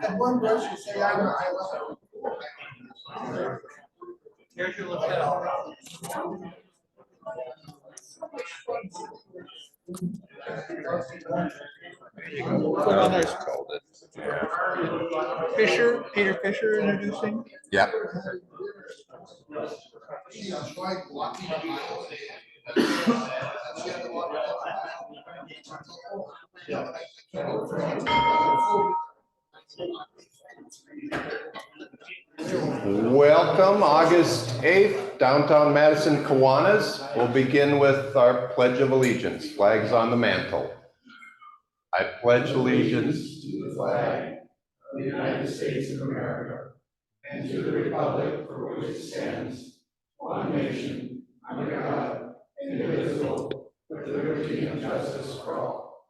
And one brush, you say, I love it. Here's your lapel. What others called it? Yeah. Peter Fisher introducing. Yep. Welcome, August 8th, downtown Madison, Kiwanis. We'll begin with our Pledge of Allegiance, flags on the mantle. I pledge allegiance to the flag of the United States of America and to the republic for which it stands, one nation, under God, indivisible, with liberty and justice for all.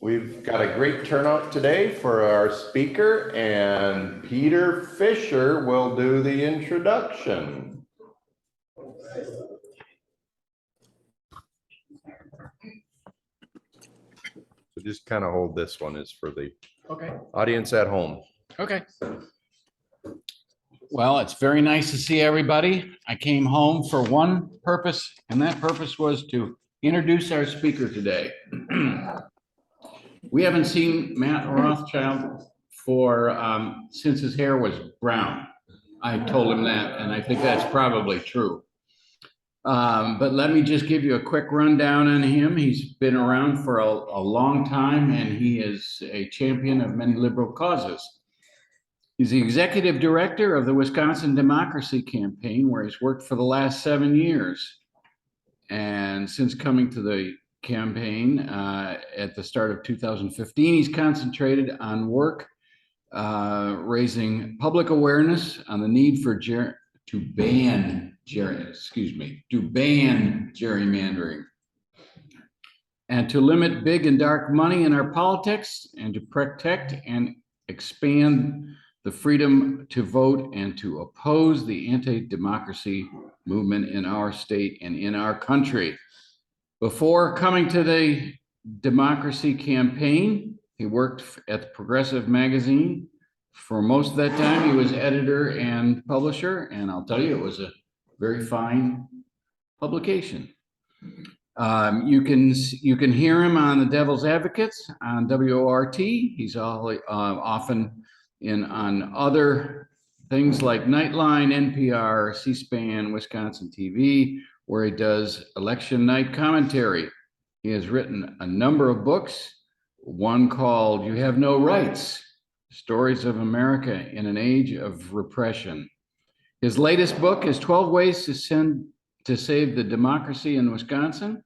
We've got a great turnout today for our speaker, and Peter Fisher will do the introduction. So just kind of hold this one is for the audience at home. Okay. Well, it's very nice to see everybody. I came home for one purpose, and that purpose was to introduce our speaker today. We haven't seen Matt Rothschild for since his hair was brown. I told him that, and I think that's probably true. But let me just give you a quick rundown on him. He's been around for a long time, and he is a champion of many liberal causes. He's the executive director of the Wisconsin Democracy Campaign, where he's worked for the last 7 years. And since coming to the campaign at the start of 2015, he's concentrated on work raising public awareness on the need for to ban gerrymandering and to limit big and dark money in our politics, and to protect and expand the freedom to vote and to oppose the anti-democracy movement in our state and in our country. Before coming to the Democracy Campaign, he worked at the Progressive magazine. For most of that time, he was editor and publisher, and I'll tell you, it was a very fine publication. You can hear him on The Devil's Advocates on WORT. He's often on other things like Nightline, NPR, C-SPAN, Wisconsin TV, where he does election night commentary. He has written a number of books, one called You Have No Rights, Stories of America in an Age of Repression. His latest book is 12 Ways to Save the Democracy in Wisconsin.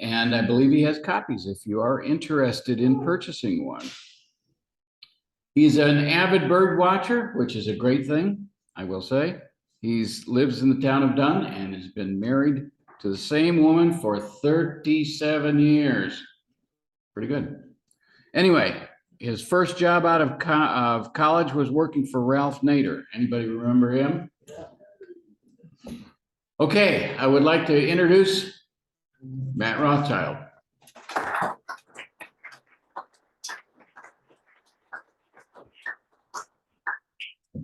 And I believe he has copies if you are interested in purchasing one. He's an avid bird watcher, which is a great thing, I will say. He lives in the town of Dunn and has been married to the same woman for 37 years. Pretty good. Anyway, his first job out of college was working for Ralph Nader. Anybody remember him? Okay, I would like to introduce Matt Rothschild.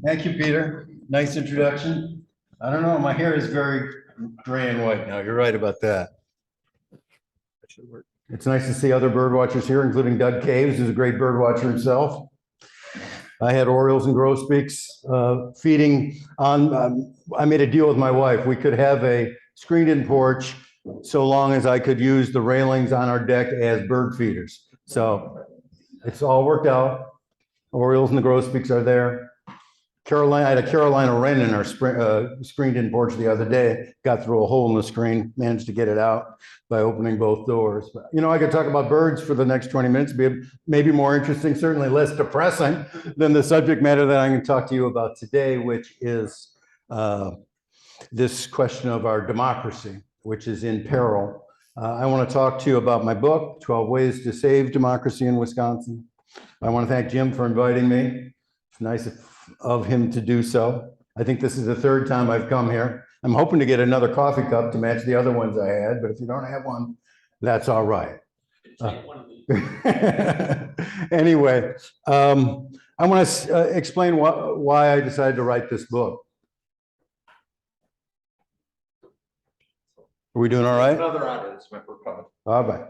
Thank you, Peter. Nice introduction. I don't know, my hair is very gray and white now. You're right about that. That should work. It's nice to see other bird watchers here, including Doug Caves, who's a great bird watcher himself. I had Orioles and grosbeaks feeding on, I made a deal with my wife. We could have a screened-in porch so long as I could use the railings on our deck as bird feeders. So it's all worked out. Orioles and the grosbeaks are there. I had a Carolina wren in our screened-in porch the other day. Got through a hole in the screen, managed to get it out by opening both doors. But, you know, I could talk about birds for the next 20 minutes, maybe more interesting, certainly less depressing than the subject matter that I'm going to talk to you about today, which is this question of our democracy, which is in peril. I want to talk to you about my book, 12 Ways to Save Democracy in Wisconsin. I want to thank Jim for inviting me. It's nice of him to do so. I think this is the third time I've come here. I'm hoping to get another coffee cup to match the other ones I had, but if you don't have one, that's all right. Anyway, I want to explain why I decided to write this book. Are we doing all right? Another audience member. All right.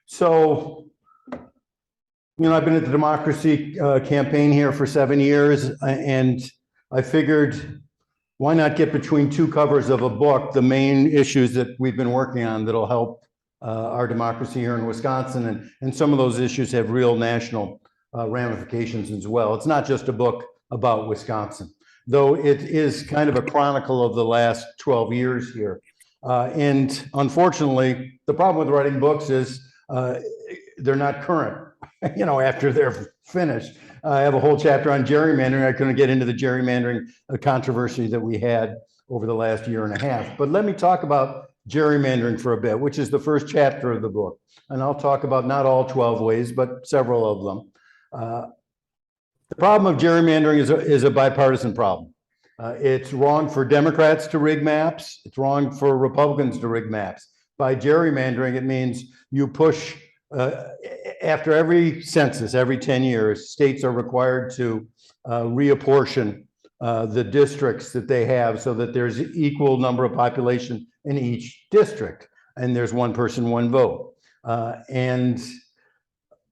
So, I've been at the democracy campaign here for 7 years, and I figured, why not get between two covers of a book the main issues that we've been working on that'll help our democracy here in Wisconsin, and some of those issues have real national ramifications as well. It's not just a book about Wisconsin, though it is kind of a chronicle of the last 12 years here. And unfortunately, the problem with writing books is they're not current, after they're finished. I have a whole chapter on gerrymandering. I couldn't get into the gerrymandering controversy that we had over the last year and a half. But let me talk about gerrymandering for a bit, which is the first chapter of the book. And I'll talk about not all 12 ways, but several of them. The problem of gerrymandering is a bipartisan problem. It's wrong for Democrats to rig maps. It's wrong for Republicans to rig maps. By gerrymandering, it means you push, after every census, every 10 years, states are required to reapportion the districts that they have so that there's equal number of population in each district, and there's one person, one vote. And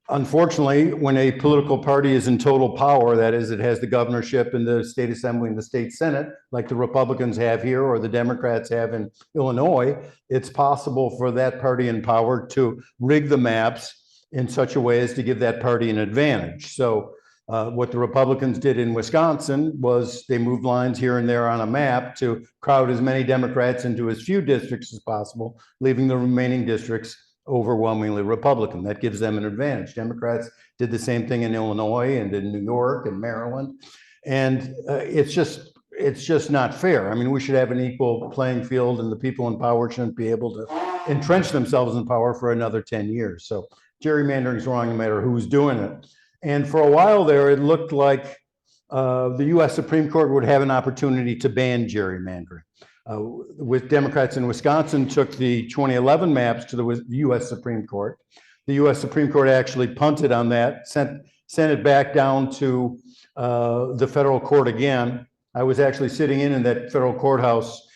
unfortunately, when a political party is in total power, that is, it has the governorship and the state assembly and the state senate, like the Republicans have here or the Democrats have in Illinois, it's possible for that party in power to rig the maps in such a way as to give that party an advantage. So what the Republicans did in Wisconsin was they moved lines here and there on a map to crowd as many Democrats into as few districts as possible, leaving the remaining districts overwhelmingly Republican. That gives them an advantage. Democrats did the same thing in Illinois and in New York and Maryland. And it's just not fair. I mean, we should have an equal playing field, and the people in power shouldn't be able to entrench themselves in power for another 10 years. So gerrymandering is wrong no matter who's doing it. And for a while there, it looked like the US Supreme Court would have an opportunity to ban gerrymandering. With Democrats in Wisconsin took the 2011 maps to the US Supreme Court. The US Supreme Court actually punted on that, sent it back down to the federal court again. I was actually sitting in that federal courthouse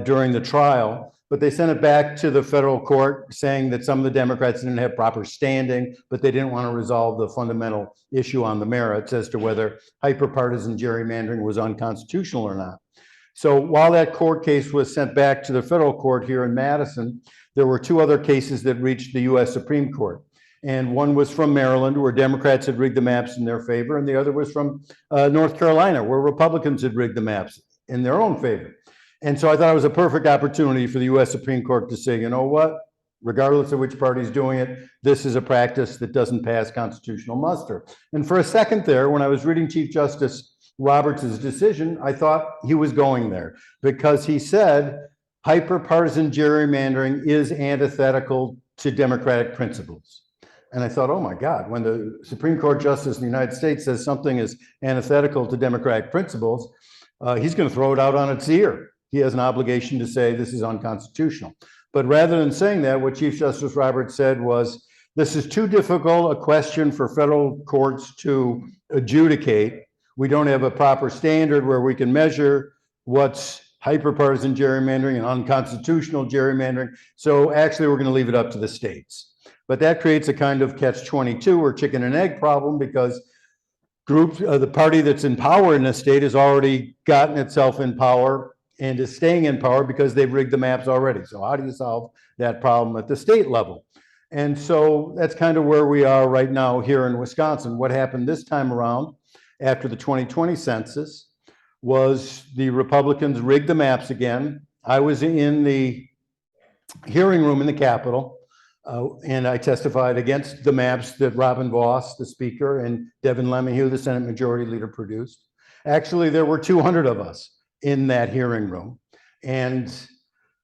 during the trial, but they sent it back to the federal court saying that some of the Democrats didn't have proper standing, but they didn't want to resolve the fundamental issue on the merits as to whether hyperpartisan gerrymandering was unconstitutional or not. So while that court case was sent back to the federal court here in Madison, there were two other cases that reached the US Supreme Court. And one was from Maryland, where Democrats had rigged the maps in their favor, and the other was from North Carolina, where Republicans had rigged the maps in their own favor. And so I thought it was a perfect opportunity for the US Supreme Court to say, you know what, regardless of which party is doing it, this is a practice that doesn't pass constitutional muster. And for a second there, when I was reading Chief Justice Roberts' decision, I thought he was going there, because he said hyperpartisan gerrymandering is antithetical to democratic principles. And I thought, oh my God, when the Supreme Court Justice in the United States says something is antithetical to democratic principles, he's going to throw it out on its ear. He has an obligation to say this is unconstitutional. But rather than saying that, what Chief Justice Roberts said was, this is too difficult a question for federal courts to adjudicate. We don't have a proper standard where we can measure what's hyperpartisan gerrymandering and unconstitutional gerrymandering. So actually, we're going to leave it up to the states. But that creates a kind of catch-22 or chicken and egg problem, because the party that's in power in a state has already gotten itself in power and is staying in power because they've rigged the maps already. So how do you solve that problem at the state level? And so that's kind of where we are right now here in Wisconsin. What happened this time around after the 2020 census was the Republicans rigged the maps again. I was in the hearing room in the Capitol, and I testified against the maps that Robin Vos, the Speaker, and Devin Lemieux, the Senate Majority Leader, produced. Actually, there were 200 of us in that hearing room, and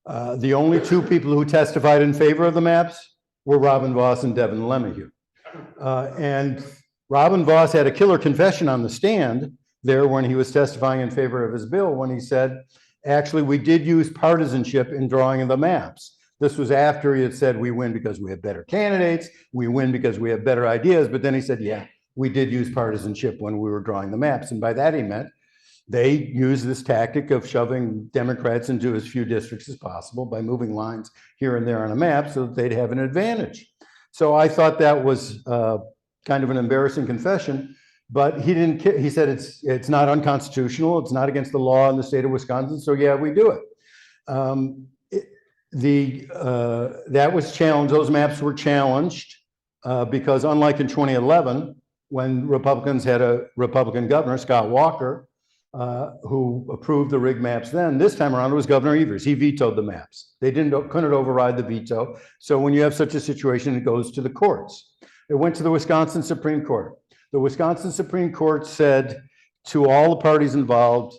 the only two people who testified in favor of the maps were Robin Vos and Devin Lemieux. And Robin Vos had a killer confession on the stand there when he was testifying in favor of his bill, when he said, actually, we did use partisanship in drawing the maps. This was after he had said, we win because we have better candidates, we win because we have better ideas. But then he said, yeah, we did use partisanship when we were drawing the maps. And by that he meant they used this tactic of shoving Democrats into as few districts as possible by moving lines here and there on a map so that they'd have an advantage. So I thought that was kind of an embarrassing confession, but he didn't care. He said it's not unconstitutional, it's not against the law in the state of Wisconsin, so yeah, we do it. That was challenged, those maps were challenged because unlike in 2011, when Republicans had a Republican governor, Scott Walker, who approved the rigged maps then, this time around it was Governor Evers. He vetoed the maps. They couldn't override the veto. So when you have such a situation, it goes to the courts. It went to the Wisconsin Supreme Court. The Wisconsin Supreme Court said to all the parties involved,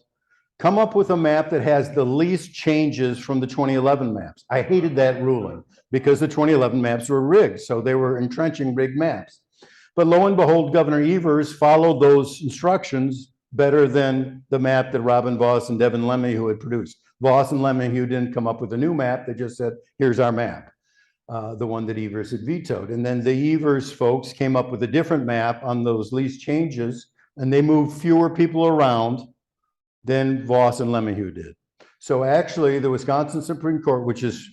come up with a map that has the least changes from the 2011 maps. I hated that ruling because the 2011 maps were rigged, so they were entrenching rigged maps. But lo and behold, Governor Evers followed those instructions better than the map that Robin Voss and Devin Lemmihue had produced. Voss and Lemmihue didn't come up with a new map. They just said, here's our map, the one that Evers had vetoed. And then the Evers folks came up with a different map on those least changes, and they moved fewer people around than Voss and Lemmihue did. So actually, the Wisconsin Supreme Court, which is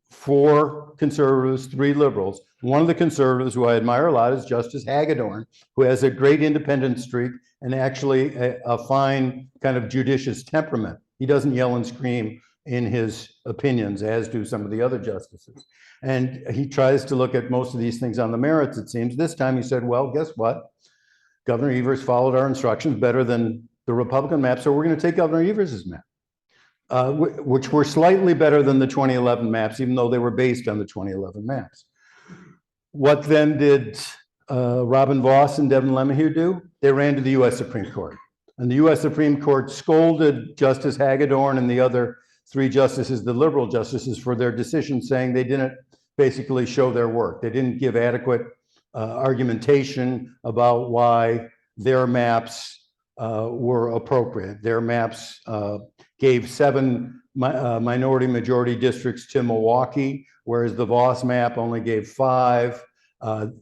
4 conservatives, 3 liberals, one of the conservatives who I admire a lot is Justice Hagedorn, who has a great independent streak and actually a fine kind of judicious temperament. He doesn't yell and scream in his opinions, as do some of the other justices. And he tries to look at most of these things on the merits, it seems. This time he said, well, guess what? Governor Evers followed our instructions better than the Republican map, so we're going to take Governor Evers's map, which were slightly better than the 2011 maps, even though they were based on the 2011 maps. What then did Robin Voss and Devin Lemmihue do? They ran to the U.S. Supreme Court. And the U.S. Supreme Court scolded Justice Hagedorn and the other 3 justices, the liberal justices, for their decision, saying they didn't basically show their work. They didn't give adequate argumentation about why their maps were appropriate. Their maps gave 7 minority majority districts to Milwaukee, whereas the Voss map only gave 5.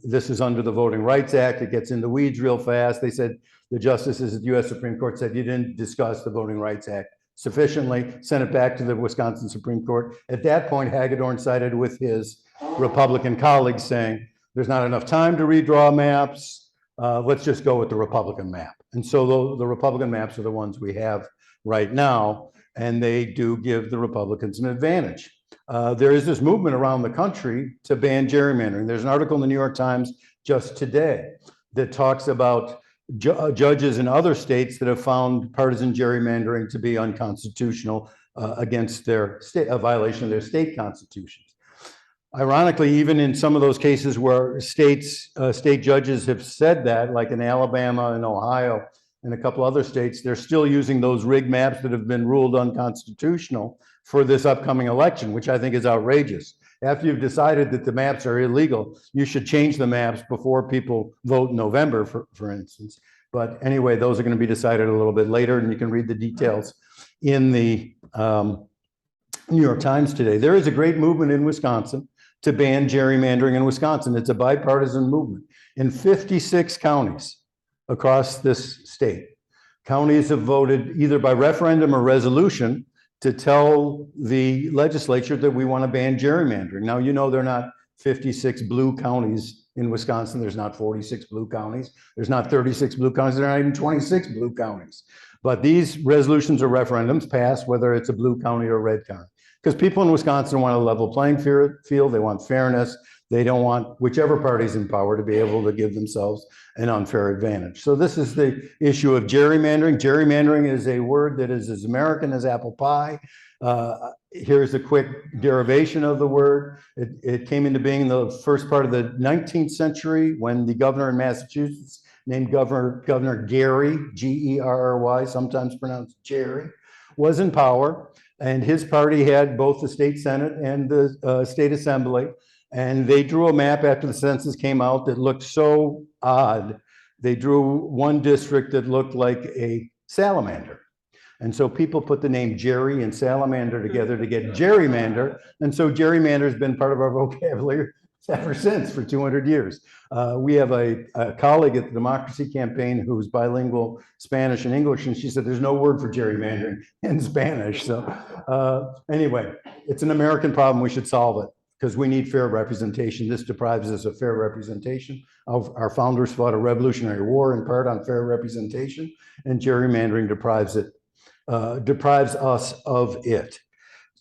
This is under the Voting Rights Act. It gets in the weeds real fast. They said, the justices at the U.S. Supreme Court said, you didn't discuss the Voting Rights Act sufficiently, sent it back to the Wisconsin Supreme Court. At that point, Hagedorn sided with his Republican colleagues saying, there's not enough time to redraw maps. Let's just go with the Republican map. And so the Republican maps are the ones we have right now, and they do give the Republicans an advantage. There is this movement around the country to ban gerrymandering. There's an article in the New York Times just today that talks about judges in other states that have found partisan gerrymandering to be unconstitutional against their state, a violation of their state constitutions. Ironically, even in some of those cases where state judges have said that, like in Alabama and Ohio and a couple other states, they're still using those rigged maps that have been ruled unconstitutional for this upcoming election, which I think is outrageous. After you've decided that the maps are illegal, you should change the maps before people vote in November, for instance. But anyway, those are going to be decided a little bit later, and you can read the details in the New York Times today. There is a great movement in Wisconsin to ban gerrymandering in Wisconsin. It's a bipartisan movement. In 56 counties across this state, counties have voted either by referendum or resolution to tell the legislature that we want to ban gerrymandering. Now, you know, there are not 56 blue counties in Wisconsin. There's not 46 blue counties. There's not 36 blue counties. There are not even 26 blue counties. But these resolutions or referendums pass whether it's a blue county or a red county. Because people in Wisconsin want a level playing field. They want fairness. They don't want whichever party's in power to be able to give themselves an unfair advantage. So this is the issue of gerrymandering. Gerrymandering is a word that is as American as apple pie. Here's a quick derivation of the word. It came into being in the first part of the 19th century when the governor in Massachusetts named Governor Gary, G-E-R-R-Y, sometimes pronounced Jerry, was in power. And his party had both the state Senate and the state assembly. And they drew a map after the census came out that looked so odd. They drew one district that looked like a salamander. And so people put the name Jerry and salamander together to get gerrymander. And so gerrymander has been part of our vocabulary ever since for 200 years. We have a colleague at the Democracy Campaign who's bilingual Spanish and English, and she said there's no word for gerrymandering in Spanish. So anyway, it's an American problem. We should solve it because we need fair representation. This deprives us of fair representation. Our founders fought a revolutionary war in part on fair representation, and gerrymandering deprives us of it.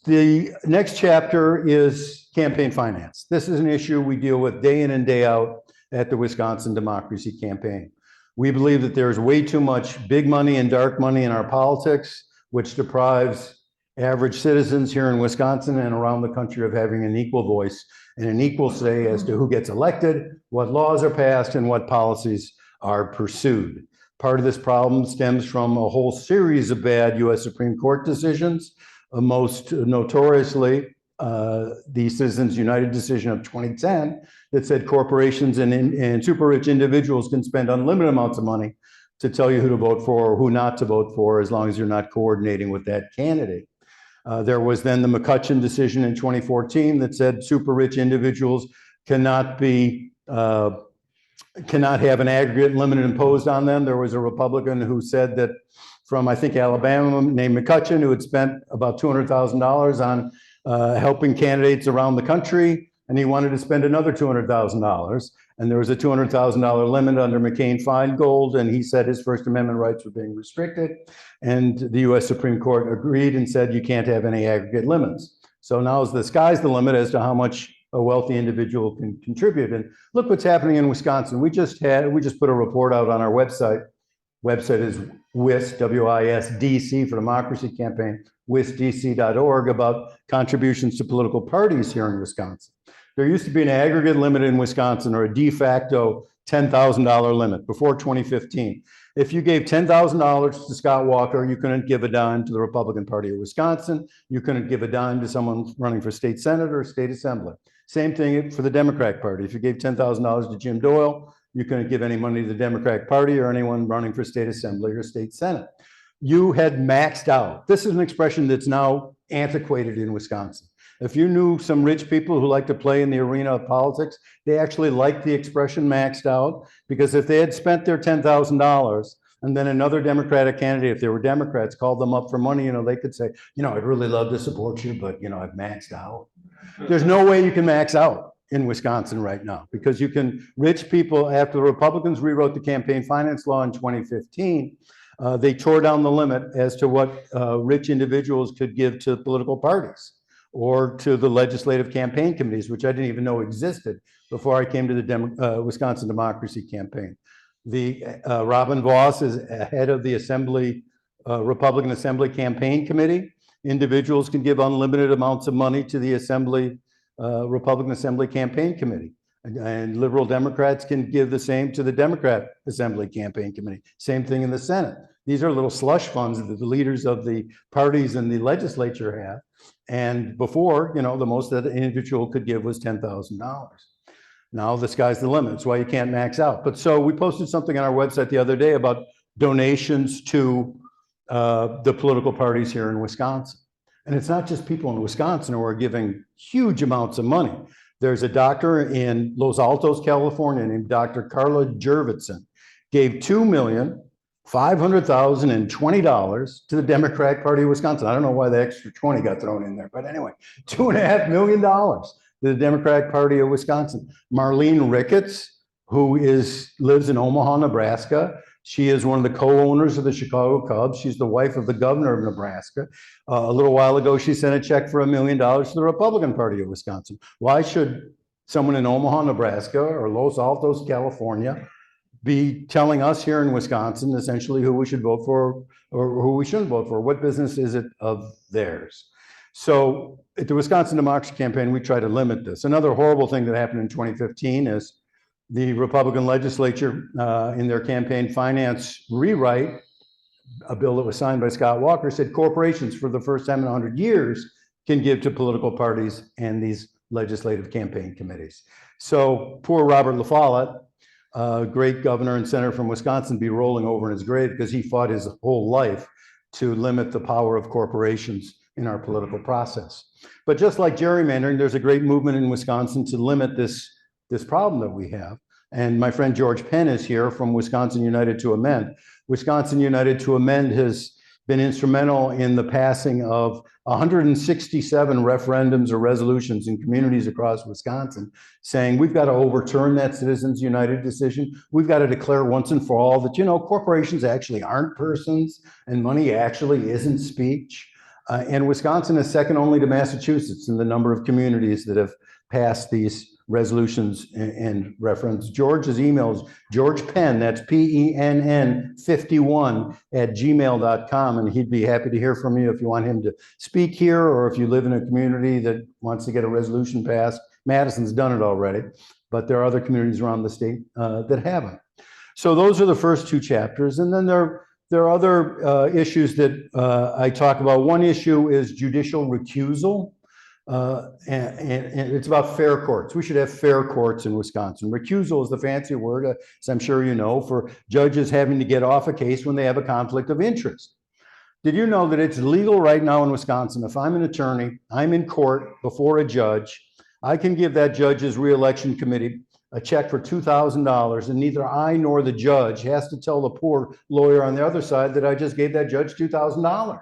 The next chapter is campaign finance. This is an issue we deal with day in and day out at the Wisconsin Democracy Campaign. We believe that there's way too much big money and dark money in our politics, which deprives average citizens here in Wisconsin and around the country of having an equal voice and an equal say as to who gets elected, what laws are passed, and what policies are pursued. Part of this problem stems from a whole series of bad U.S. Supreme Court decisions, most notoriously the Citizens United decision of 2010 that said corporations and super rich individuals can spend unlimited amounts of money to tell you who to vote for or who not to vote for, as long as you're not coordinating with that candidate. There was then the McCutcheon decision in 2014 that said super rich individuals cannot have an aggregate limit imposed on them. There was a Republican who said that from, I think, Alabama, named McCutcheon, who had spent about $200,000 on helping candidates around the country, and he wanted to spend another $200,000. And there was a $200,000 limit under McCain-Feingold, and he said his First Amendment rights were being restricted. And the U.S. Supreme Court agreed and said you can't have any aggregate limits. So now the sky's the limit as to how much a wealthy individual can contribute. And look what's happening in Wisconsin. We just put a report out on our website. Website is WISD, W-I-S-D-C for Democracy Campaign, wisdc.org, about contributions to political parties here in Wisconsin. There used to be an aggregate limit in Wisconsin, or a de facto $10,000 limit before 2015. If you gave $10,000 to Scott Walker, you couldn't give a dime to the Republican Party of Wisconsin. You couldn't give a dime to someone running for state senate or state assembly. Same thing for the Democratic Party. If you gave $10,000 to Jim Doyle, you couldn't give any money to the Democratic Party or anyone running for state assembly or state senate. You had maxed out. This is an expression that's now antiquated in Wisconsin. If you knew some rich people who like to play in the arena of politics, they actually liked the expression maxed out, because if they had spent their $10,000 and then another Democratic candidate, if they were Democrats, called them up for money, they could say, I'd really love to support you, but I've maxed out. There's no way you can max out in Wisconsin right now, because rich people, after the Republicans rewrote the campaign finance law in 2015, they tore down the limit as to what rich individuals could give to political parties or to the legislative campaign committees, which I didn't even know existed before I came to the Wisconsin Democracy Campaign. Robin Voss is head of the Republican Assembly Campaign Committee. Individuals can give unlimited amounts of money to the Republican Assembly Campaign Committee. And liberal Democrats can give the same to the Democrat Assembly Campaign Committee. Same thing in the Senate. These are little slush funds that the leaders of the parties in the legislature have. And before, the most that an individual could give was $10,000. Now the sky's the limit. That's why you can't max out. But so we posted something on our website the other day about donations to the political parties here in Wisconsin. And it's not just people in Wisconsin who are giving huge amounts of money. There's a doctor in Los Altos, California, named Dr. Carla Jurvetson, gave $2,500,020 to the Democratic Party of Wisconsin. I don't know why the extra 20 got thrown in there, but anyway, $2.5 million to the Democratic Party of Wisconsin. Marlene Ricketts, who lives in Omaha, Nebraska. She is one of the co-owners of the Chicago Cubs. She's the wife of the governor of Nebraska. A little while ago, she sent a check for $1 million to the Republican Party of Wisconsin. Why should someone in Omaha, Nebraska, or Los Altos, California, be telling us here in Wisconsin essentially who we should vote for or who we shouldn't vote for? What business is it of theirs? So at the Wisconsin Democracy Campaign, we try to limit this. Another horrible thing that happened in 2015 is the Republican legislature in their campaign finance rewrite, a bill that was signed by Scott Walker, said corporations for the first time in 100 years can give to political parties and these legislative campaign committees. So poor Robert LaFollette, great governor and senator from Wisconsin, be rolling over in his grave because he fought his whole life to limit the power of corporations in our political process. But just like gerrymandering, there's a great movement in Wisconsin to limit this problem that we have. And my friend George Penn is here from Wisconsin United to Amend. Wisconsin United to Amend has been instrumental in the passing of 167 referendums or resolutions in communities across Wisconsin saying we've got to overturn that Citizens United decision. We've got to declare once and for all that, corporations actually aren't persons and money actually isn't speech. And Wisconsin is second only to Massachusetts in the number of communities that have passed these resolutions and reference. George's emails, George Penn, that's PENN 51 @gmail.com. And he'd be happy to hear from you if you want him to speak here or if you live in a community that wants to get a resolution passed. Madison's done it already, but there are other communities around the state that haven't. So those are the first two chapters. And then there are other issues that I talk about. One issue is judicial recusal. And it's about fair courts. We should have fair courts in Wisconsin. Recusal is the fancy word, as I'm sure you know, for judges having to get off a case when they have a conflict of interest. Did you know that it's legal right now in Wisconsin? If I'm an attorney, I'm in court before a judge, I can give that judge's reelection committee a check for $2,000, and neither I nor the judge has to tell the poor lawyer on the other side that I just gave that judge $2,000.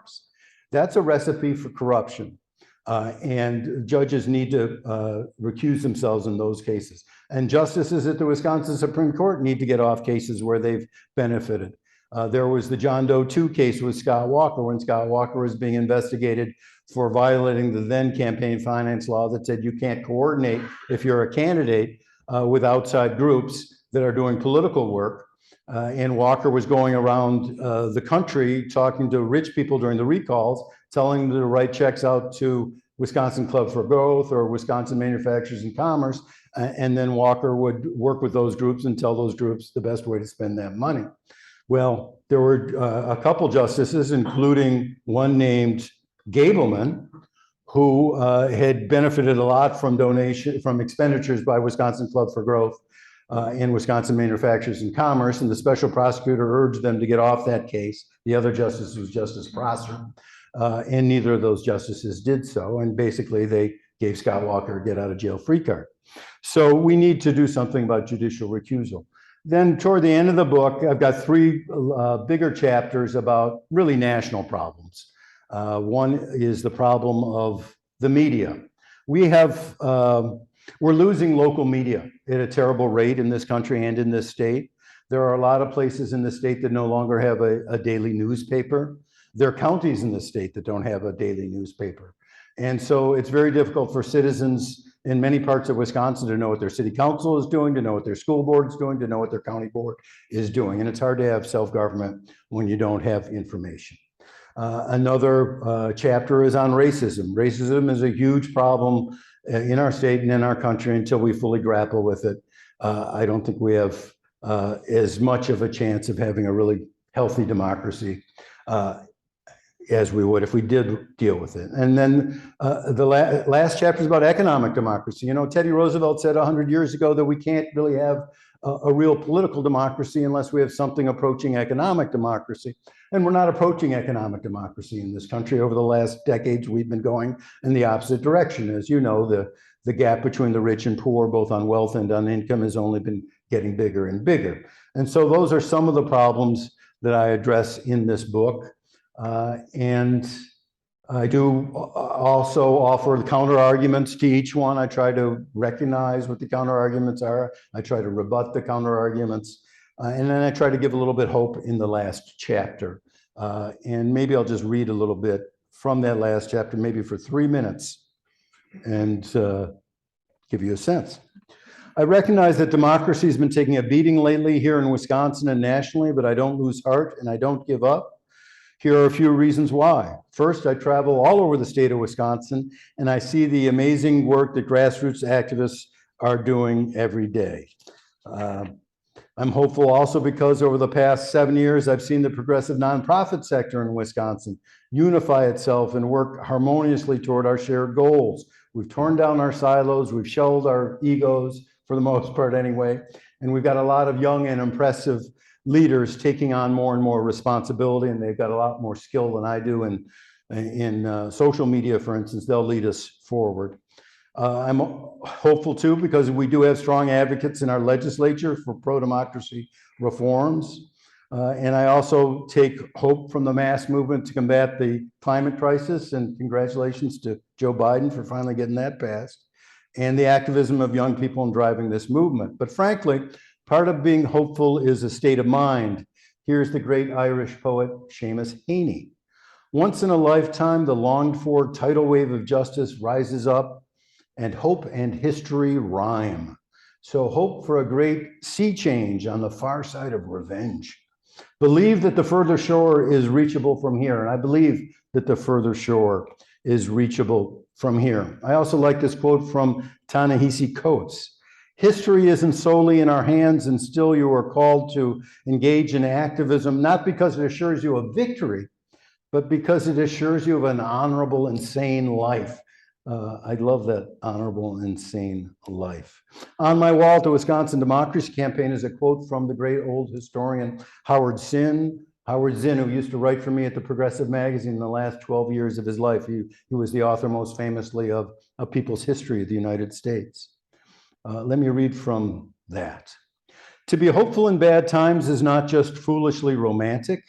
That's a recipe for corruption. And judges need to recuse themselves in those cases. And justices at the Wisconsin Supreme Court need to get off cases where they've benefited. There was the John Doe 2 case with Scott Walker when Scott Walker was being investigated for violating the then campaign finance law that said you can't coordinate if you're a candidate with outside groups that are doing political work. And Walker was going around the country talking to rich people during the recalls, telling them to write checks out to Wisconsin Club for Growth or Wisconsin Manufacturers and Commerce. And then Walker would work with those groups and tell those groups the best way to spend that money. Well, there were a couple justices, including one named Gableman, who had benefited a lot from expenditures by Wisconsin Club for Growth and Wisconsin Manufacturers and Commerce, and the special prosecutor urged them to get off that case. The other justice was Justice Prosser, and neither of those justices did so. And basically, they gave Scott Walker a get-out-of-jail-free card. So we need to do something about judicial recusal. Then toward the end of the book, I've got three bigger chapters about really national problems. One is the problem of the media. We're losing local media at a terrible rate in this country and in this state. There are a lot of places in the state that no longer have a daily newspaper. There are counties in the state that don't have a daily newspaper. And so it's very difficult for citizens in many parts of Wisconsin to know what their city council is doing, to know what their school board is doing, to know what their county board is doing. And it's hard to have self-government when you don't have information. Another chapter is on racism. Racism is a huge problem in our state and in our country until we fully grapple with it. I don't think we have as much of a chance of having a really healthy democracy as we would if we did deal with it. And then the last chapter is about economic democracy. You know, Teddy Roosevelt said 100 years ago that we can't really have a real political democracy unless we have something approaching economic democracy. And we're not approaching economic democracy in this country. Over the last decades, we've been going in the opposite direction. As you know, the gap between the rich and poor, both on wealth and on income, has only been getting bigger and bigger. And so those are some of the problems that I address in this book. And I do also offer the counter arguments to each one. I try to recognize what the counter arguments are. I try to rebut the counter arguments. And then I try to give a little bit hope in the last chapter. And maybe I'll just read a little bit from that last chapter, maybe for 3 minutes, and give you a sense. I recognize that democracy has been taking a beating lately here in Wisconsin and nationally, but I don't lose heart and I don't give up. Here are a few reasons why. First, I travel all over the state of Wisconsin, and I see the amazing work that grassroots activists are doing every day. I'm hopeful also because over the past 7 years, I've seen the progressive nonprofit sector in Wisconsin unify itself and work harmoniously toward our shared goals. We've torn down our silos, we've shelved our egos, for the most part anyway, and we've got a lot of young and impressive leaders taking on more and more responsibility, and they've got a lot more skill than I do in social media, for instance. They'll lead us forward. I'm hopeful too, because we do have strong advocates in our legislature for pro-democracy reforms. And I also take hope from the mass movement to combat the climate crisis, and congratulations to Joe Biden for finally getting that passed, and the activism of young people in driving this movement. But frankly, part of being hopeful is a state of mind. Here's the great Irish poet Seamus Heaney. Once in a lifetime, the longed for tidal wave of justice rises up, and hope and history rhyme. So hope for a great sea change on the far side of revenge. Believe that the further shore is reachable from here. And I believe that the further shore is reachable from here. I also like this quote from Ta-Nehisi Coates. History isn't solely in our hands, and still you are called to engage in activism, not because it assures you of victory, but because it assures you of an honorable and sane life. I love that, honorable and sane life. On my wall at the Wisconsin Democracy Campaign is a quote from the great old historian Howard Zinn. Howard Zinn, who used to write for me at the Progressive Magazine in the last 12 years of his life. He was the author most famously of A People's History of the United States. Let me read from that. To be hopeful in bad times is not just foolishly romantic.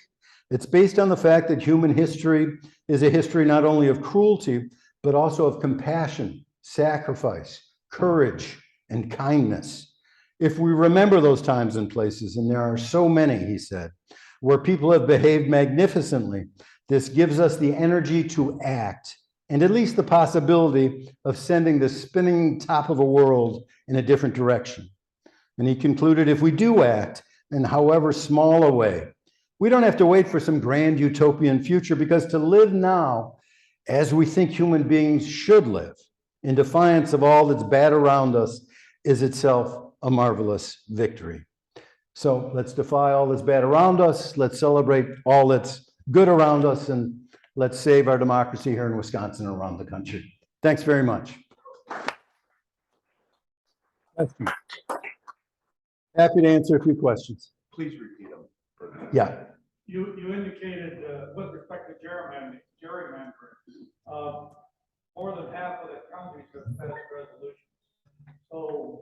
It's based on the fact that human history is a history not only of cruelty, but also of compassion, sacrifice, courage, and kindness. If we remember those times and places, and there are so many, he said, where people have behaved magnificently, this gives us the energy to act, and at least the possibility of sending the spinning top of a world in a different direction. And he concluded, if we do act, in however small a way, we don't have to wait for some grand utopian future, because to live now as we think human beings should live, in defiance of all that's bad around us, is itself a marvelous victory. So let's defy all that's bad around us, let's celebrate all that's good around us, and let's save our democracy here in Wisconsin and around the country. Thanks very much. Happy to answer a few questions. Please repeat them. Yeah. You indicated with respect to gerrymandering, more than half of the counties have passed resolutions. So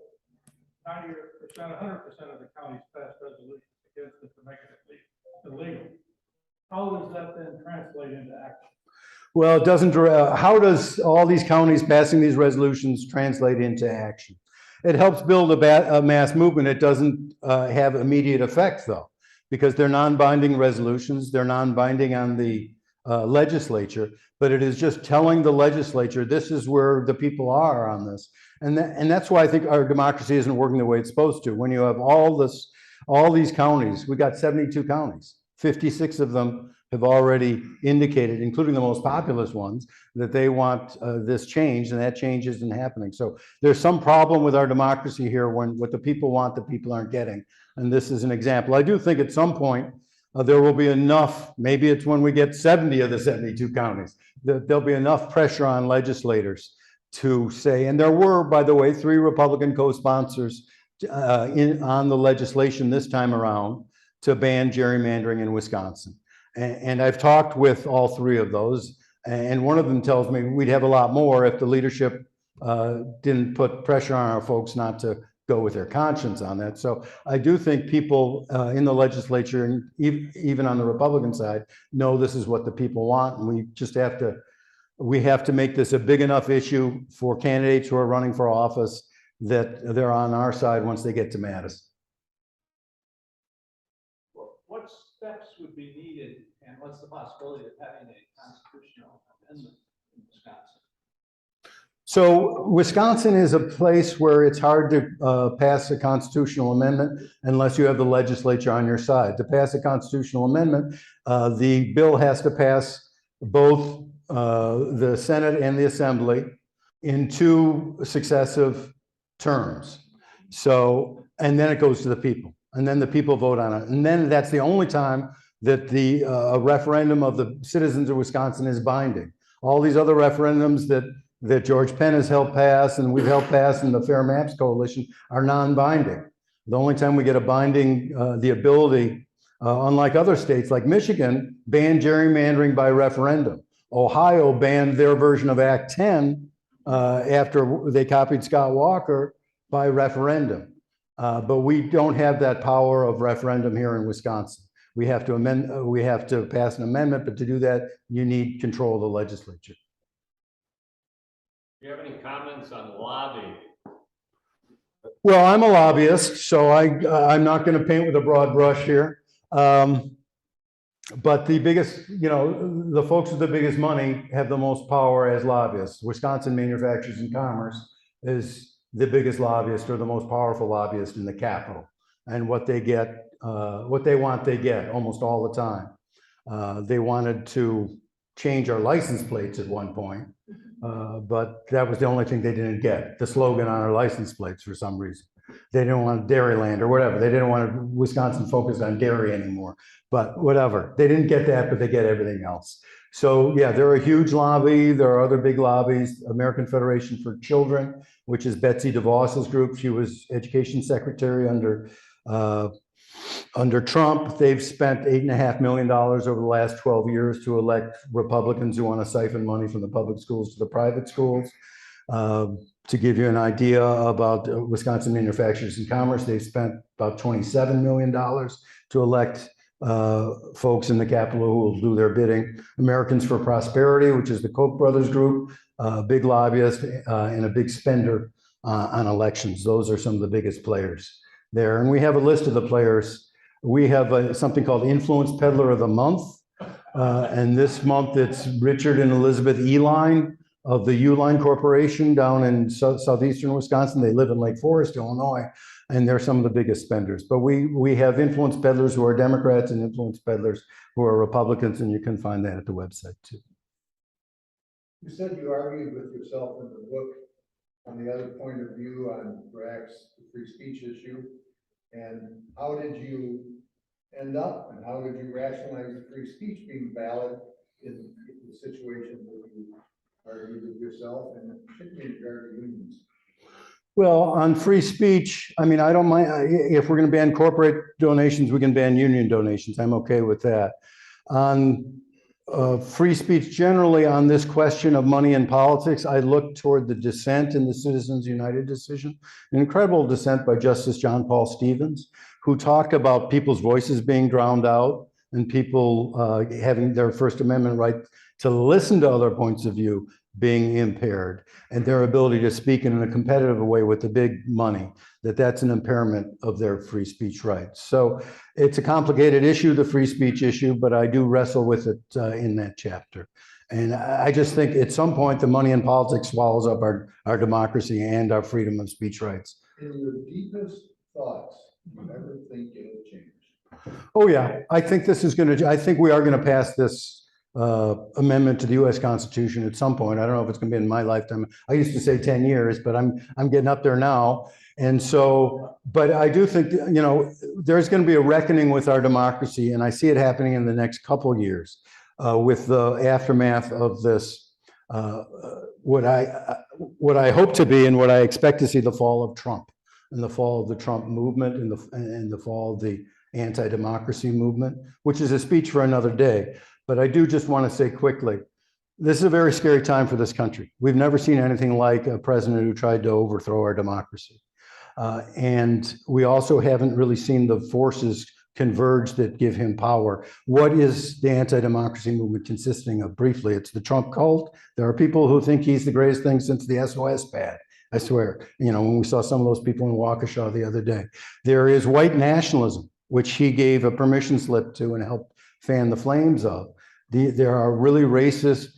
90%, 100% of the counties passed resolutions against it to make it illegal. How does that then translate into action? Well, it doesn't. How does all these counties passing these resolutions translate into action? It helps build a mass movement. It doesn't have immediate effect, though, because they're non-binding resolutions. They're non-binding on the legislature, but it is just telling the legislature this is where the people are on this, and that's why I think our democracy isn't working the way it's supposed to. When you have all these counties, we got 72 counties, 56 of them have already indicated, including the most populous ones, that they want this change, and that change isn't happening. So there's some problem with our democracy here when what the people want, the people aren't getting. And this is an example. I do think at some point there will be enough, maybe it's when we get 70 of the 72 counties, that there'll be enough pressure on legislators to say, and there were, by the way, 3 Republican co-sponsors on the legislation this time around to ban gerrymandering in Wisconsin. And I've talked with all 3 of those, and one of them tells me we'd have a lot more if the leadership didn't put pressure on our folks not to go with their conscience on that. So I do think people in the legislature, and even on the Republican side, know this is what the people want, and we just have to make this a big enough issue for candidates who are running for office that they're on our side once they get to Madison. What steps would be needed, and what's the possibility of having a constitutional amendment in Wisconsin? So Wisconsin is a place where it's hard to pass a constitutional amendment unless you have the legislature on your side. To pass a constitutional amendment, the bill has to pass both the Senate and the Assembly in 2 successive terms. So, and then it goes to the people, and then the people vote on it. And then that's the only time that the referendum of the citizens of Wisconsin is binding. All these other referendums that George Penn has helped pass and we've helped pass in the Fair Maps Coalition are non-binding. The only time we get a binding, the ability, unlike other states like Michigan, banned gerrymandering by referendum. Ohio banned their version of Act 10 after they copied Scott Walker by referendum. But we don't have that power of referendum here in Wisconsin. We have to pass an amendment, but to do that, you need control of the legislature. Do you have any comments on lobbying? Well, I'm a lobbyist, so I'm not going to paint with a broad brush here. But the biggest, the folks with the biggest money have the most power as lobbyists. Wisconsin Manufacturers and Commerce is the biggest lobbyist or the most powerful lobbyist in the capital. And what they get, what they want, they get almost all the time. They wanted to change our license plates at one point, but that was the only thing they didn't get, the slogan on our license plates for some reason. They didn't want Dairyland or whatever. They didn't want Wisconsin focused on dairy anymore, but whatever. They didn't get that, but they get everything else. So yeah, they're a huge lobby. There are other big lobbies. American Federation for Children, which is Betsy DeVos's group. She was education secretary under Trump. They've spent $8.5 million over the last 12 years to elect Republicans who want to siphon money from the public schools to the private schools. To give you an idea about Wisconsin Manufacturers and Commerce, they've spent about $27 million to elect folks in the Capitol who will do their bidding. Americans for Prosperity, which is the Koch brothers group, big lobbyist and a big spender on elections. Those are some of the biggest players there. And we have a list of the players. We have something called Influence Peddler of the Month. And this month it's Richard and Elizabeth Uline of the Uline Corporation down in southeastern Wisconsin. They live in Lake Forest, Illinois, and they're some of the biggest spenders. But we have influence peddlers who are Democrats and influence peddlers who are Republicans, and you can find that at the website too. You said you argued with yourself in the book on the other point of view on perhaps the free speech issue. And how did you end up and how did you rationalize the free speech being valid in the situation that you argued with yourself, and particularly in regard to unions? Well, on free speech, I mean, I don't mind if we're going to ban corporate donations, we can ban union donations. I'm okay with that. On free speech generally, on this question of money in politics, I look toward the dissent in the Citizens United decision, an incredible dissent by Justice John Paul Stevens, who talked about people's voices being drowned out and people having their First Amendment right to listen to other points of view being impaired, and their ability to speak in a competitive way with the big money, that's an impairment of their free speech rights. So it's a complicated issue, the free speech issue, but I do wrestle with it in that chapter. And I just think at some point the money in politics swallows up our democracy and our freedom of speech rights. In your deepest thoughts, do you ever think it'll change? Oh yeah, I think I think we are going to pass this amendment to the U.S. Constitution at some point. I don't know if it's going to be in my lifetime. I used to say 10 years, but I'm getting up there now. And so, but I do think, there's going to be a reckoning with our democracy, and I see it happening in the next couple of years with the aftermath of this, what I hope to be and what I expect to see the fall of Trump and the fall of the Trump movement and the fall of the anti-democracy movement, which is a speech for another day. But I do just want to say quickly, this is a very scary time for this country. We've never seen anything like a president who tried to overthrow our democracy. And we also haven't really seen the forces converge that give him power. What is the anti-democracy movement consisting of? Briefly, it's the Trump cult. There are people who think he's the greatest thing since the SOS pad. I swear, when we saw some of those people in Waukesha the other day. There is white nationalism, which he gave a permission slip to and helped fan the flames of. There are really racist,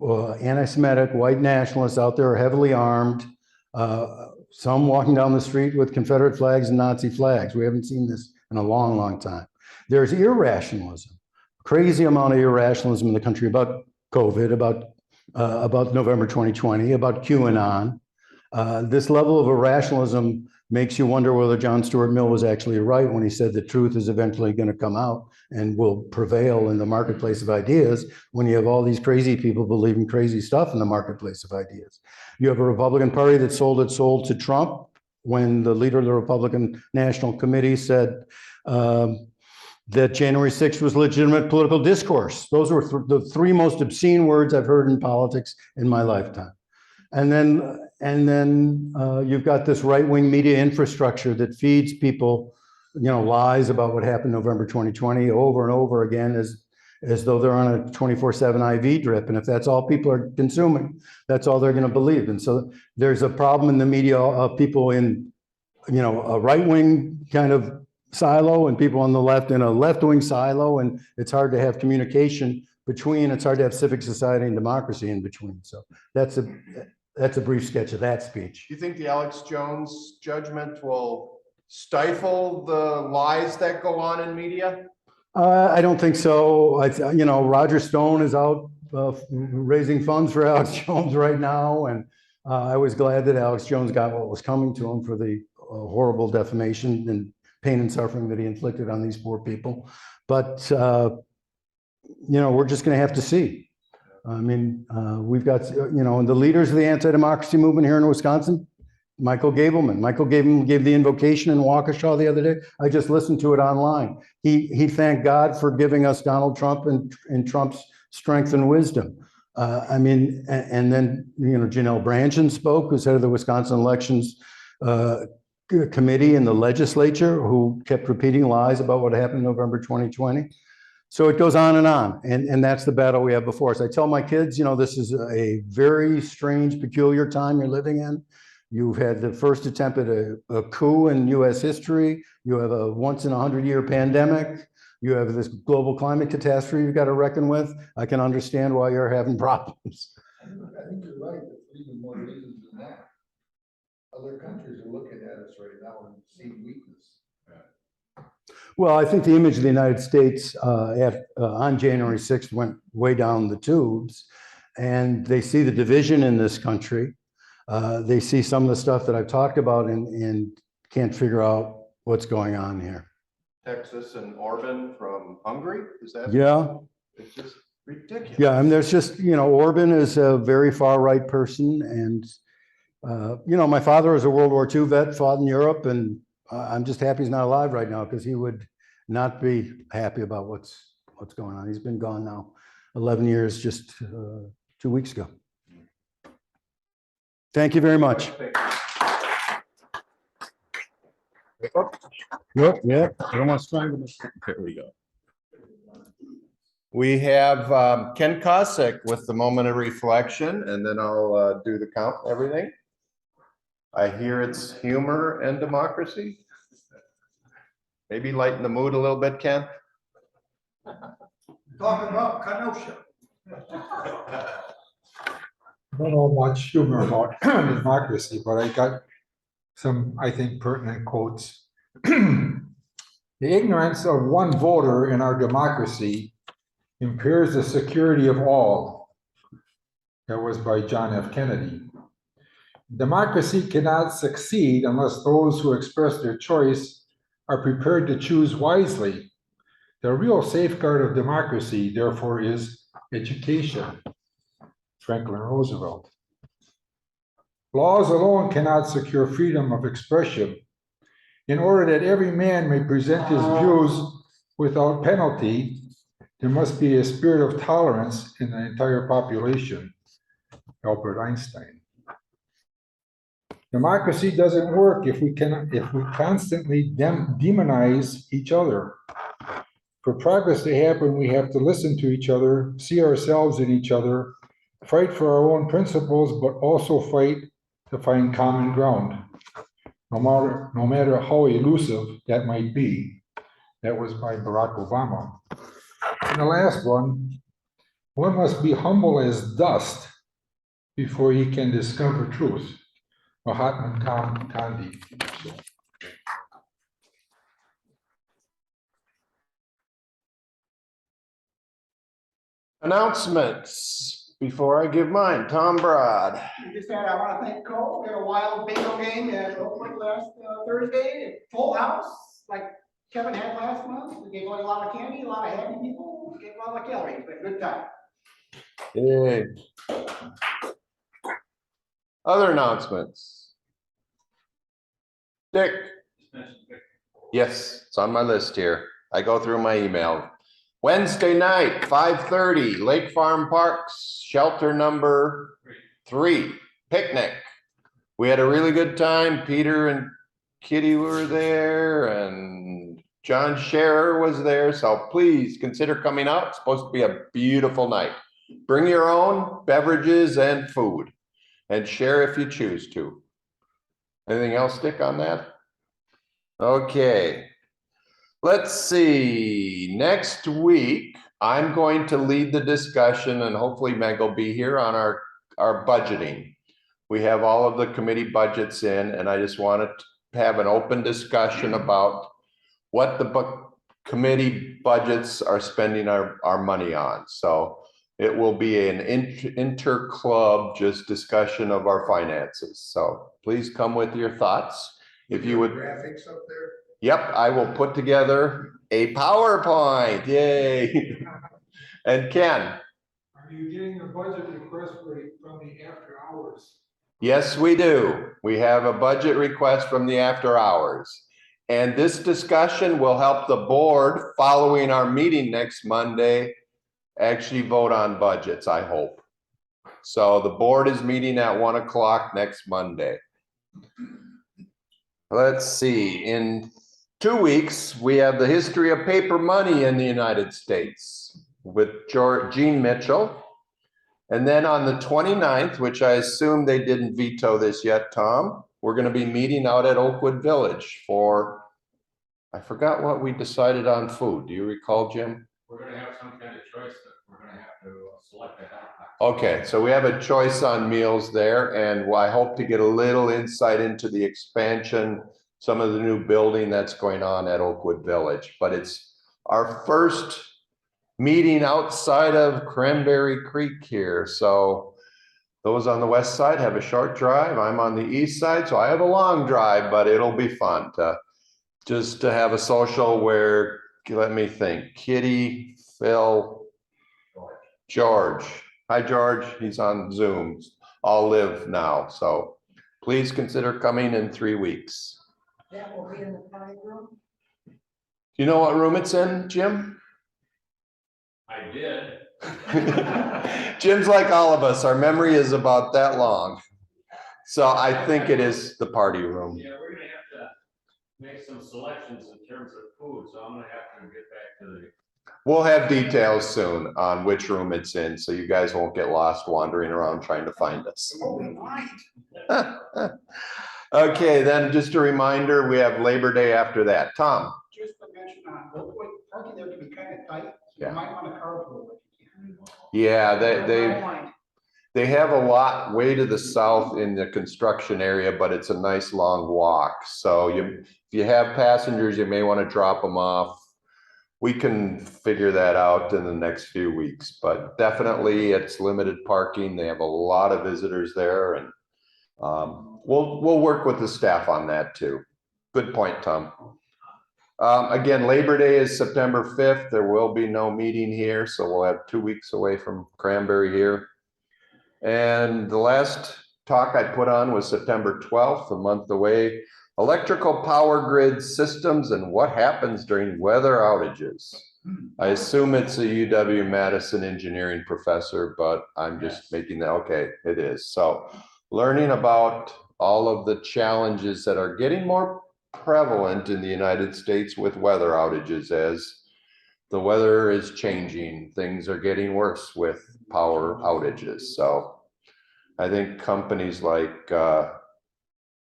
anti-Semitic white nationalists out there, heavily armed, some walking down the street with Confederate flags and Nazi flags. We haven't seen this in a long, long time. There's irrationalism, crazy amount of irrationalism in the country about COVID, about November 2020, about QAnon. This level of irrationalism makes you wonder whether John Stuart Mill was actually right when he said the truth is eventually going to come out and will prevail in the marketplace of ideas, when you have all these crazy people believing crazy stuff in the marketplace of ideas. You have a Republican Party that sold its soul to Trump when the leader of the Republican National Committee said that January 6th was legitimate political discourse. Those were the three most obscene words I've heard in politics in my lifetime. And then you've got this right-wing media infrastructure that feeds people, lies about what happened November 2020 over and over again as though they're on a 24/7 IV drip. And if that's all people are consuming, that's all they're going to believe. And so there's a problem in the media of people in, a right-wing kind of silo and people on the left in a left-wing silo. And it's hard to have communication between, it's hard to have civic society and democracy in between. So that's a brief sketch of that speech. Do you think the Alex Jones judgment will stifle the lies that go on in media? I don't think so. Roger Stone is out raising funds for Alex Jones right now. And I was glad that Alex Jones got what was coming to him for the horrible defamation and pain and suffering that he inflicted on these poor people. But, we're just going to have to see. I mean, we've got, the leaders of the anti-democracy movement here in Wisconsin, Michael Gableman gave the invocation in Waukesha the other day. I just listened to it online. He thanked God for giving us Donald Trump and Trump's strength and wisdom. And then, Janelle Brandtjen spoke, who's head of the Wisconsin Elections Committee in the legislature, who kept repeating lies about what happened in November 2020. So it goes on. And that's the battle we have before us. I tell my kids, this is a very strange, peculiar time you're living in. You've had the first attempt at a coup in US history. You have a once in 100-year pandemic. You have this global climate catastrophe you've got to reckon with. I can understand why you're having problems. I think you're right. There's even more reasons than that. Other countries are looking at us right now and seeing weakness. Well, I think the image of the United States on January 6th went way down the tubes, and they see the division in this country. They see some of the stuff that I've talked about and can't figure out what's going on here. Texas and Orban from Hungary, is that? Yeah. It's just ridiculous. Yeah, I mean, there's just, Orban is a very far right person. And, my father was a World War II vet, fought in Europe, and I'm just happy he's not alive right now because he would not be happy about what's going on. He's been gone now 11 years, just 2 weeks ago. Thank you very much. Yep. There we go. We have Ken Kosick with the moment of reflection, and then I'll do the count and everything. I hear it's humor and democracy. Maybe lighten the mood a little bit, Ken. Talking about Kenosha. I don't know much humor about democracy, but I got some, I think, pertinent quotes. The ignorance of one voter in our democracy impairs the security of all. That was by John F. Kennedy. Democracy cannot succeed unless those who express their choice are prepared to choose wisely. The real safeguard of democracy, therefore, is education. Franklin Roosevelt. Laws alone cannot secure freedom of expression. In order that every man may present his views without penalty, there must be a spirit of tolerance in the entire population. Albert Einstein. Democracy doesn't work if we constantly demonize each other. For progress to happen, we have to listen to each other, see ourselves in each other, fight for our own principles, but also fight to find common ground, no matter how elusive that might be. That was by Barack Obama. And the last one must be humble as dust before he can discover truth. Mahatma Gandhi. Announcements before I give mine. Tom Broad. Just that, I want to thank Cole. We had a wild bingo game at Oakland last Thursday. Full house, like Kevin had last month. We gave away a lot of candy, a lot of happy people. We gave a lot of calories, but good time. Yay. Other announcements. Dick? Yes, it's on my list here. I go through my email. Wednesday night, 5:30, Lake Farm Parks, shelter number 3, picnic. We had a really good time. Peter and Kitty were there and John Scherer was there. So please consider coming out. It's supposed to be a beautiful night. Bring your own beverages and food and share if you choose to. Anything else, Dick, on that? Okay. Let's see. Next week, I'm going to lead the discussion and hopefully Meg will be here on our budgeting. We have all of the committee budgets in and I just wanted to have an open discussion about what the committee budgets are spending our money on. So it will be an inter-club just discussion of our finances. So please come with your thoughts. If you would. Graphics up there? Yep, I will put together a PowerPoint. Yay. And Ken. Are you getting a budget request from the after hours? Yes, we do. We have a budget request from the after hours. And this discussion will help the board following our meeting next Monday actually vote on budgets, I hope. So the board is meeting at 1 o'clock next Monday. Let's see, in 2 weeks, we have the history of paper money in the United States with Gene Mitchell. And then on the 29th, which I assume they didn't veto this yet, Tom, we're going to be meeting out at Oakwood Village for, I forgot what we decided on food. Do you recall, Jim? We're gonna have some kind of choice that we're gonna have to select a hot box. Okay, so we have a choice on meals there, and I hope to get a little insight into the expansion, some of the new building that's going on at Oakwood Village. But it's our first meeting outside of Cranberry Creek here. So those on the west side have a short drive. I'm on the east side, so I have a long drive, but it'll be fun to just to have a social where, let me think, Kitty, Phil, George. Hi, George. He's on Zoom. All live now. So please consider coming in 3 weeks. That will be in the party room. You know what room it's in, Jim? I did. Jim's like all of us. Our memory is about that long. So I think it is the party room. Yeah, we're gonna have to make some selections in terms of food, so I'm gonna have to get back to the. We'll have details soon on which room it's in, so you guys won't get lost wandering around trying to find us. Okay, then just a reminder, we have Labor Day after that. Tom? Just to mention on Oakwood, parking there can be kind of tight. Yeah. You might want to carpool if you can. Yeah, they have a lot way to the south in the construction area, but it's a nice long walk. So if you have passengers, you may want to drop them off. We can figure that out in the next few weeks, but definitely it's limited parking. They have a lot of visitors there, and we'll work with the staff on that too. Good point, Tom. Again, Labor Day is September 5th. There will be no meeting here, so we'll have 2 weeks away from Cranberry here. And the last talk I put on was September 12th, a month away. Electrical power grid systems and what happens during weather outages. I assume it's a UW-Madison engineering professor, but I'm just making that, okay, it is. So learning about all of the challenges that are getting more prevalent in the United States with weather outages. As the weather is changing, things are getting worse with power outages. So I think companies like,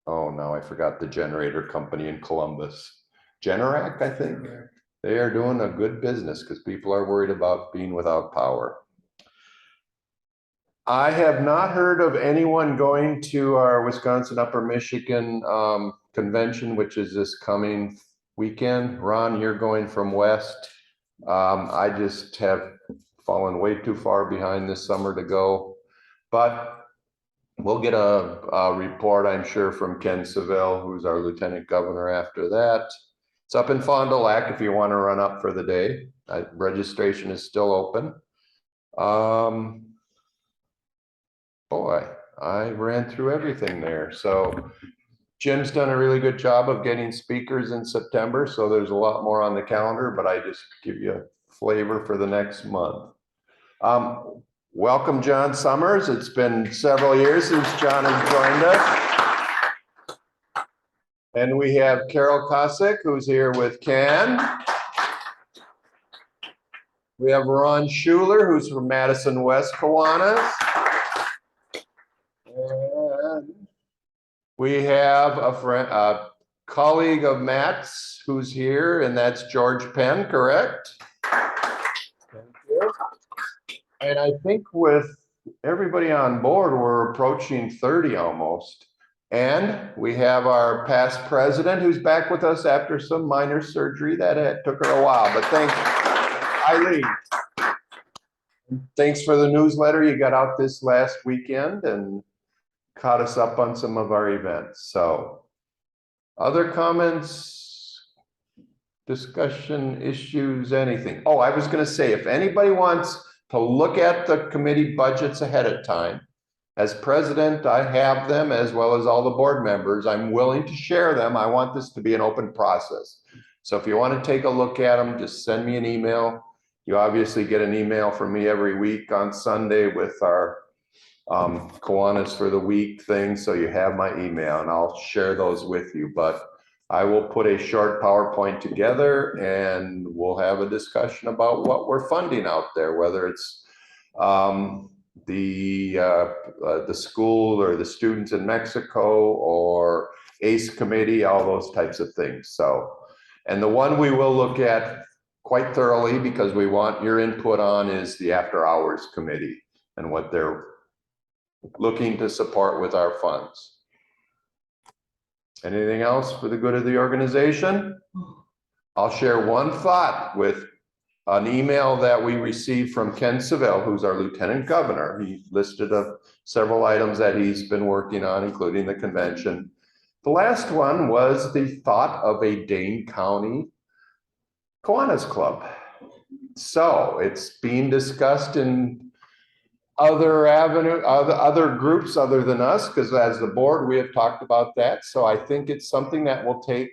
oh no, I forgot the generator company in Columbus, Generac, I think. They are doing a good business because people are worried about being without power. I have not heard of anyone going to our Wisconsin Upper Michigan convention, which is this coming weekend. Ron, you're going from west. I just have fallen way too far behind this summer to go, but we'll get a report, I'm sure, from Ken Seville, who's our lieutenant governor after that. It's up in Fond du Lac if you want to run up for the day. Registration is still open. Boy, I ran through everything there. So Jim's done a really good job of getting speakers in September, so there's a lot more on the calendar, but I just give you a flavor for the next month. Welcome, John Summers. It's been several years since John has joined us. And we have Carol Kosick, who's here with Ken. We have Ron Schuler, who's from Madison West Kiwanis. And we have a colleague of Matt's who's here, and that's George Penn, correct? Thank you. And I think with everybody on board, we're approaching 30 almost. And we have our past president who's back with us after some minor surgery that took her a while, but thanks, Eileen. Thanks for the newsletter you got out this last weekend and caught us up on some of our events. So other comments, discussion, issues, anything? Oh, I was going to say, if anybody wants to look at the committee budgets ahead of time, as president, I have them as well as all the board members. I'm willing to share them. I want this to be an open process. So if you want to take a look at them, just send me an email. You obviously get an email from me every week on Sunday with our Kiwanis for the week thing. So you have my email and I'll share those with you. But I will put a short PowerPoint together and we'll have a discussion about what we're funding out there, whether it's the school or the students in Mexico or ACE committee, all those types of things. So, and the one we will look at quite thoroughly because we want your input on is the after hours committee and what they're looking to support with our funds. Anything else for the good of the organization? I'll share one thought with an email that we received from Ken Seville, who's our lieutenant governor. He listed several items that he's been working on, including the convention. The last one was the thought of a Dane County Kiwanis Club. So it's being discussed in other groups other than us, because as the board, we have talked about that. So I think it's something that will take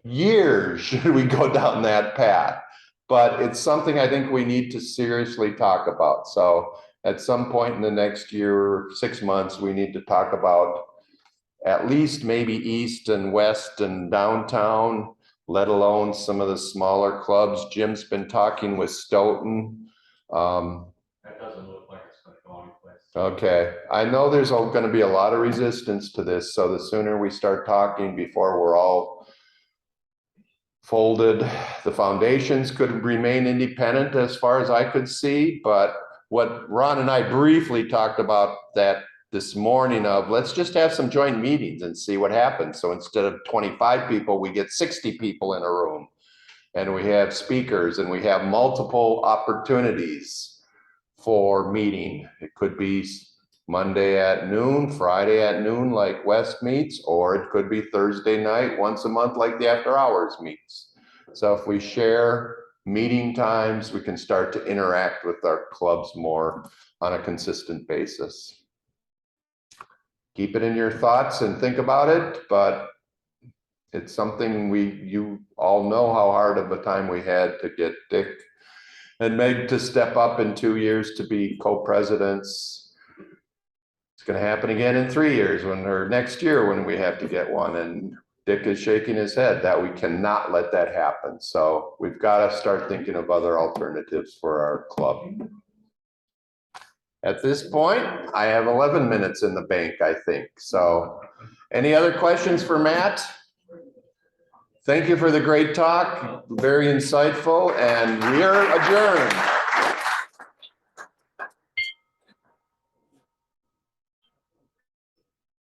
years should we go down that path. But it's something I think we need to seriously talk about. So at some point in the next year, 6 months, we need to talk about at least maybe east and west and downtown, let alone some of the smaller clubs. Jim's been talking with Stoughton. That doesn't look like it's going to go anyplace. Okay, I know there's going to be a lot of resistance to this. So the sooner we start talking before we're all folded, the foundations could remain independent as far as I could see. But what Ron and I briefly talked about that this morning of let's just have some joint meetings and see what happens. So instead of 25 people, we get 60 people in a room and we have speakers and we have multiple opportunities for meeting. It could be Monday at noon, Friday at noon, like West meets, or it could be Thursday night, once a month, like the after hours meets. So if we share meeting times, we can start to interact with our clubs more on a consistent basis. Keep it in your thoughts and think about it, but it's something you all know how hard of a time we had to get Dick and Meg to step up in 2 years to be co-presidents. It's going to happen again in 3 years or next year when we have to get one. And Dick is shaking his head that we cannot let that happen. So we've got to start thinking of other alternatives for our club. At this point, I have 11 minutes in the bank, I think. So any other questions for Matt? Thank you for the great talk. Very insightful, and we are adjourned.